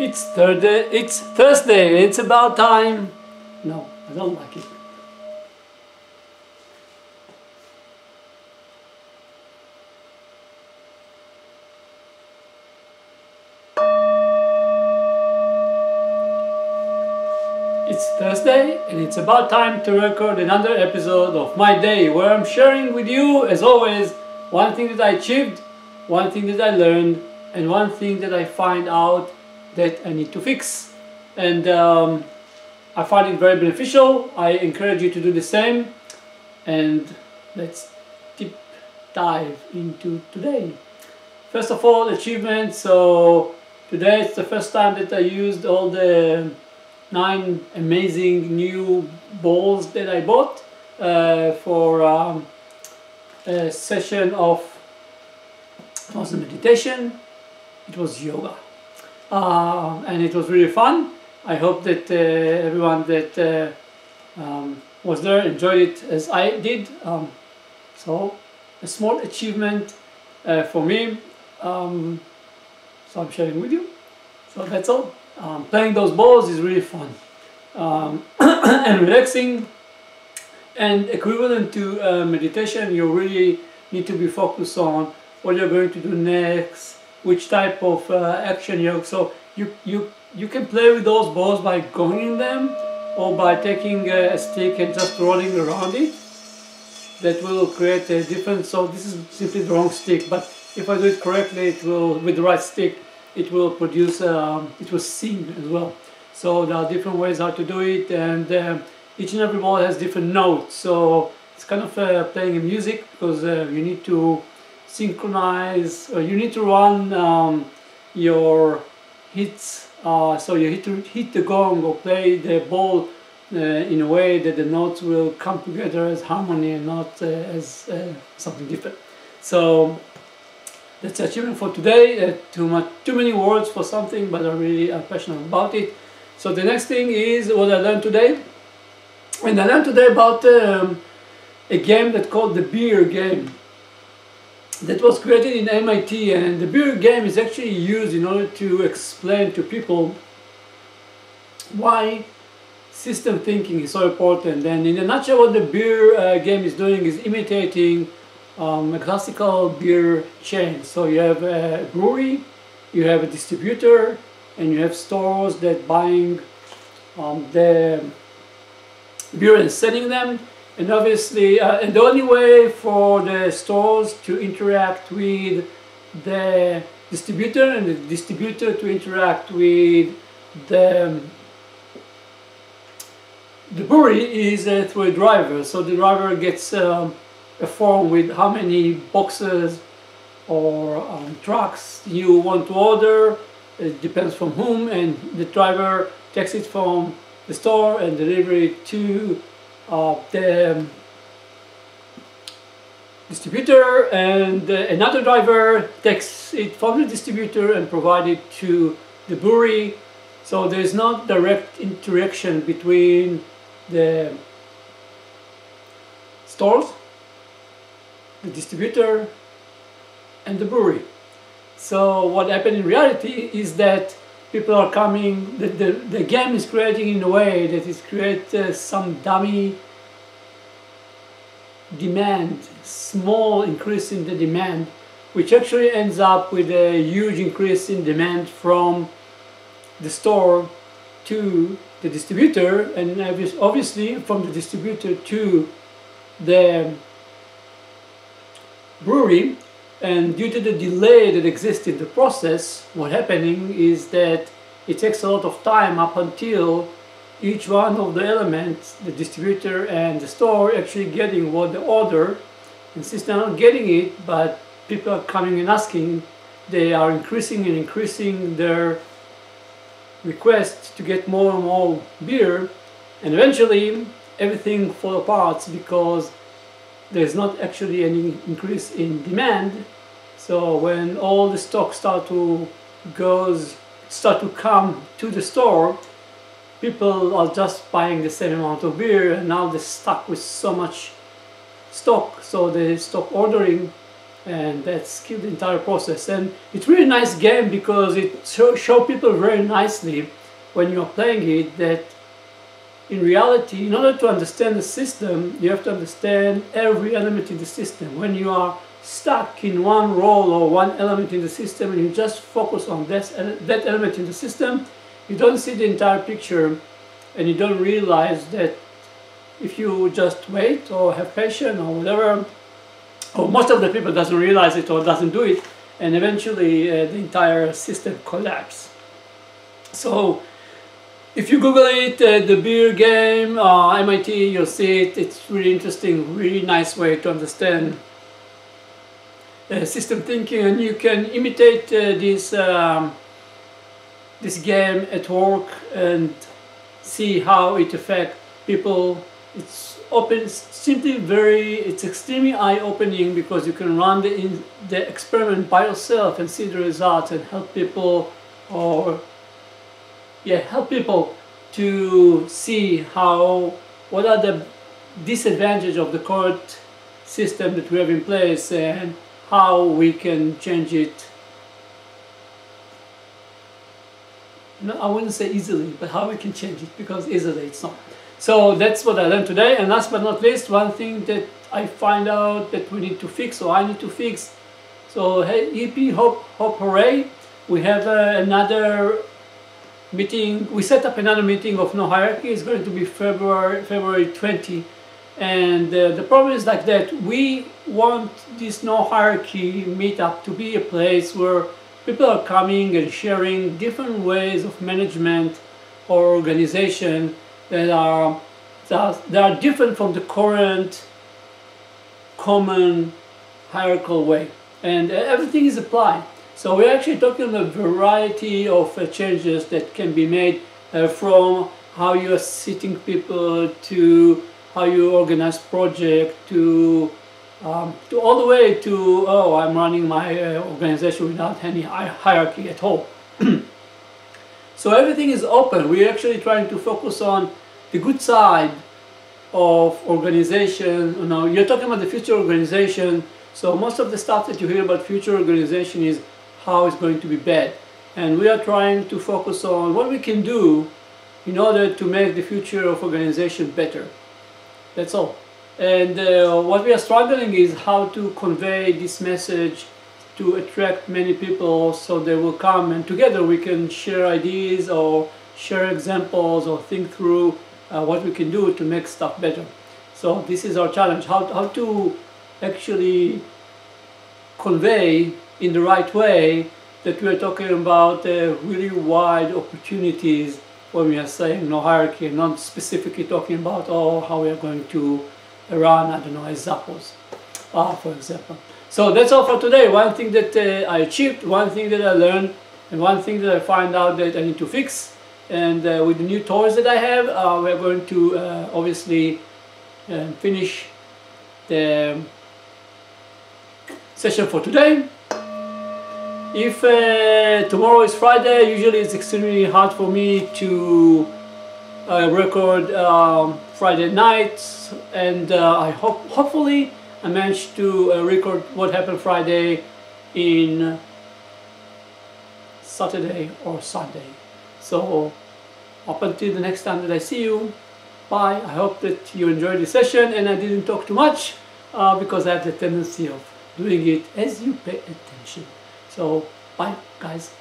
It's Thursday, it's about time. No, I don't like it. It's Thursday and it's about time to record another episode of my day where I'm sharing with you, as always, one thing that I achieved, one thing that I learned, and one thing that I find out that I need to fix. And I find it very beneficial. I encourage you to do the same. And let's deep dive into today. First of all, achievements. So today it's the first time that I used all the 9 amazing new balls that I bought for a session of, it was a meditation, it was yoga, and it was really fun. I hope that everyone that was there enjoyed it as I did. So a small achievement for me, so I'm sharing with you. So that's all. Playing those balls is really fun and relaxing, and equivalent to meditation. You really need to be focused on what you're going to do next, which type of action you're. So you can play with those balls by going in them, or by taking a stick and just rolling around it. That will create a different. So this is simply the wrong stick, but if I do it correctly, it will, with the right stick, it will produce, it will sing as well. So there are different ways how to do it, and each and every ball has different notes. So it's kind of playing a music, because you need to synchronize, or you need to run your hits. So you need to hit the gong or play the ball in a way that the notes will come together as harmony and not as something different. So that's the achievement for today. Too many words for something, but I'm really passionate about it. So the next thing is what I learned today. And I learned today about a game that's called the beer game. That was created in MIT, and the beer game is actually used in order to explain to people why system thinking is so important. And in a nutshell, what the beer game is doing is imitating a classical beer chain. So you have a brewery, you have a distributor, and you have stores that buying the beer and selling them. And obviously, and the only way for the stores to interact with the distributor, and the distributor to interact with the brewery, is through a driver. So the driver gets a form with how many boxes or trucks you want to order. It depends from whom, and the driver takes it from the store and delivers it to the distributor, and another driver takes it from the distributor and provides it to the brewery. So there is not direct interaction between the stores, the distributor, and the brewery. So what happened in reality is that people are coming, the game is creating in a way that it creates some dummy demand, small increase in the demand, which actually ends up with a huge increase in demand from the store to the distributor, and obviously from the distributor to the brewery. And due to the delay that exists in the process, what's happening is that it takes a lot of time up until each one of the elements, the distributor and the store, actually getting what they order. And since they're not getting it, but people are coming and asking, they are increasing and increasing their request to get more and more beer, and eventually everything falls apart because there's not actually any increase in demand. So when all the stocks start to come to the store, people are just buying the same amount of beer, and now they're stuck with so much stock, so they stop ordering and that's killed the entire process. And it's really nice game because it show people very nicely when you're playing it that in reality, in order to understand the system, you have to understand every element in the system. When you are stuck in one role or one element in the system and you just focus on that element in the system, you don't see the entire picture, and you don't realize that if you just wait or have patience or whatever, or most of the people doesn't realize it or doesn't do it, and eventually the entire system collapses. So if you Google it, the beer game, MIT, you'll see it. It's really interesting, really nice way to understand system thinking, and you can imitate this game at work and see how it affects people. It's extremely eye-opening because you can run the experiment by yourself and see the results and help people, help people to see what are the disadvantages of the current system that we have in place and how we can change it. No, I wouldn't say easily, but how we can change it, because easily it's not. So that's what I learned today. And last but not least, one thing that I find out that we need to fix, or I need to fix. So hey, hippie, hop, hooray! We have another meeting. We set up another meeting of no hierarchy. It's going to be February 20. And the problem is like that. We want this no hierarchy meetup to be a place where people are coming and sharing different ways of management or organization that are different from the current common hierarchical way, and everything is applied. So we're actually talking about a variety of changes that can be made from how you are seating people to how you organize project to all the way to, oh, I'm running my organization without any hierarchy at all. So everything is open. We're actually trying to focus on the good side of organization. You know, you're talking about the future organization. So most of the stuff that you hear about future organization is how it's going to be bad. And we are trying to focus on what we can do in order to make the future of organization better. That's all. And what we are struggling is how to convey this message to attract many people so they will come, and together we can share ideas or share examples or think through what we can do to make stuff better. So this is our challenge, how to actually convey in the right way that we are talking about really wide opportunities when we are saying no hierarchy, and not specifically talking about how we are going to run, I don't know, as Zappos, for example. So that's all for today. One thing that I achieved, one thing that I learned, and one thing that I find out that I need to fix. And with the new toys that I have, we're going to obviously finish the session for today. If tomorrow is Friday, usually it's extremely hard for me to record Friday nights, and hopefully I managed to record what happened Friday in Saturday or Sunday. So up until the next time that I see you, bye. I hope that you enjoyed the session and I didn't talk too much because I have the tendency of doing it as you pay attention. So bye guys.